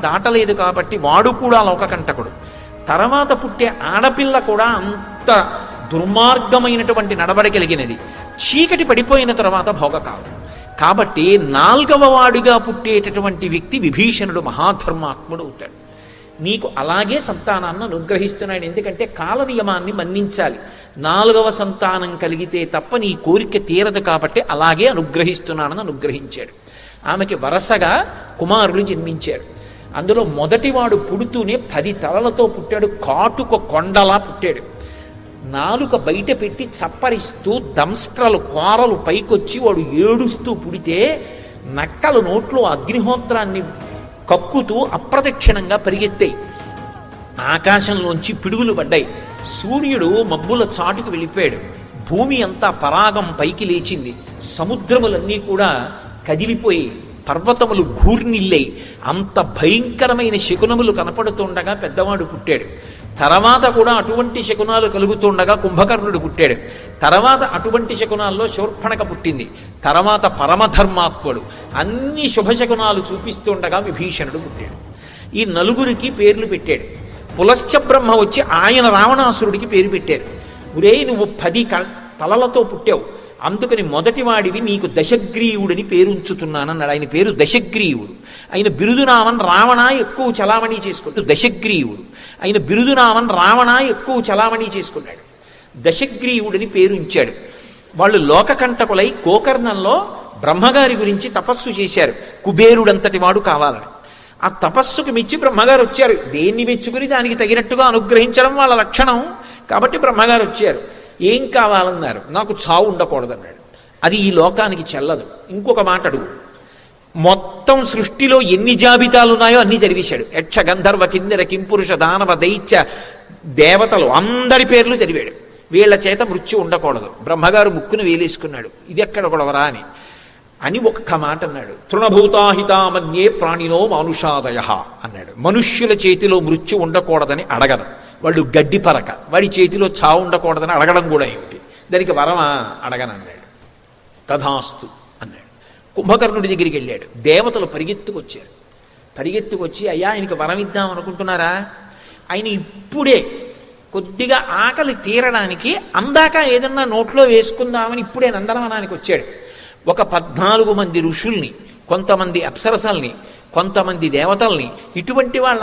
దాటలేదు కాబట్టి వాడు కూడా లోకకంటకుడు. తర్వాత పుట్టే ఆడపిల్ల కూడా అంత దుర్మార్గమైనటువంటి నడవడికలిగినది. చీకటి పడిపోయిన తర్వాత భోగకాలం కాబట్టి 4వ వాడిగా పుట్టేటటువంటి వ్యక్తి విభీషణుడు మహాధర్మాత్ముడు అవుతాడు. నీకు అలాగే సంతానాన్ని అనుగ్రహిస్తున్నాడు. ఎందుకంటే కాల నియమాన్ని మన్నించాలి. 4వ సంతానం కలిగితే తప్ప నీ కోరిక తీరదు కాబట్టి అలాగే అనుగ్రహిస్తున్నానని అనుగ్రహించాడు. ఆమెకి వరసగా కుమారులు జన్మించారు. అందులో మొదటివాడు పుడుతూనే 10 తలలతో పుట్టాడు. కాటుక కొండలా పుట్టాడు. నాలుక బయట పెట్టి చప్పరిస్తూ దంస్ట్రలు కోరలు పైకొచ్చి వాడు ఏడుస్తూ పుడితే నక్కలు నోట్లో అగ్నిహోత్రాన్ని కక్కుతూ అప్రదక్షిణంగా పరిగెత్తాయి. ఆకాశంలోంచి పిడుగులు పడ్డాయి. సూర్యుడు మబ్బుల చాటుకు వెళ్ళిపోయాడు. భూమి అంతా పరాగం పైకి లేచింది. సముద్రములన్నీ కూడా కదిలిపోయి పర్వతములు ఘూర్నిల్లై అంత భయంకరమైన శకునములు కనపడుతుండగా పెద్దవాడు పుట్టాడు. తర్వాత కూడా అటువంటి శకునాలు కలుగుతుండగా కుంభకర్ణుడు పుట్టాడు. తర్వాత అటువంటి శకునాల్లో శూర్పణక పుట్టింది. తర్వాత పరమధర్మాత్ముడు అన్ని శుభశకునాలు చూపిస్తుండగా విభీషణుడు పుట్టాడు. ఈ నలుగురికి పేర్లు పెట్టాడు. పులశ్చ బ్రహ్మ వచ్చి ఆయన రావణాసురుడికి పేరు పెట్టారు. ఒరే నువ్వు 10 తలలతో పుట్టావు, అందుకని మొదటివాడివి నీకు దశగ్రీవుడని పేరు ఉంచుతున్నానన్నాడు. ఆయన పేరు దశగ్రీవుడు. ఆయన బిరుదునామన్ రావణ ఎక్కువ చలామణి చేసుకున్నాడు. దశగ్రీవుడు ఆయన బిరుదునామన్ రావణ ఎక్కువ చలామణి చేసుకున్నాడు. దశగ్రీవుడని పేరు ఉంచాడు. వాళ్ళు లోకకంటకులై గోకర్ణంలో బ్రహ్మగారి గురించి తపస్సు చేశారు. కుబేరుడంతటి వాడు కావాలని. ఆ తపస్సుకు మెచ్చి బ్రహ్మగారు వచ్చారు. దేన్ని మెచ్చుకుని దానికి తగినట్టుగా అనుగ్రహించడం వాళ్ళ లక్షణం కాబట్టి బ్రహ్మగారు వచ్చారు. ఏం కావాలన్నారు. నాకు చావు ఉండకూడదన్నాడు. అది ఈ లోకానికి చెల్లదు. ఇంకొక మాట అడుగు. మొత్తం సృష్టిలో ఎన్ని జాబితాలు ఉన్నాయో అన్ని చదివేశాడు. యక్ష గంధర్వ కిన్నెర కింపురుష దానవ దైత్య దేవతలు అందరి పేర్లు చదివాడు. వీళ్ల చేత మృత్యు ఉండకూడదు. బ్రహ్మగారు ముక్కును వేలేసుకున్నాడు. ఇది ఎక్కడ గొడవరా అని ఒక్క మాట అన్నాడు. తృణభూతాహితామన్యే ప్రాణినో మానుషాదయ అన్నాడు. మనుష్యుల చేతిలో మృత్యు ఉండకూడదని అడగడం. వాళ్ళు గడ్డి పరక, వాడి చేతిలో చావు ఉండకూడదని అడగడం కూడా ఏమిటి? దానికి వరమా అడగనన్నాడు. తథాస్తు అన్నాడు. కుంభకర్ణుడి దగ్గరికి వెళ్ళాడు. దేవతలు పరిగెత్తుకొచ్చి అయ్యా ఆయనకి వరం ఇద్దాం అనుకుంటున్నారా? ఆయన ఇప్పుడే కొద్దిగా ఆకలి తీరడానికి అందాక ఏదన్నా నోట్లో వేసుకుందామని ఇప్పుడే నందనవనానికి వచ్చాడు. ఒక 14 మంది ఋషుల్ని, కొంతమంది అప్సరసల్ని, కొంతమంది దేవతల్ని, ఇటువంటి వాళ్ళ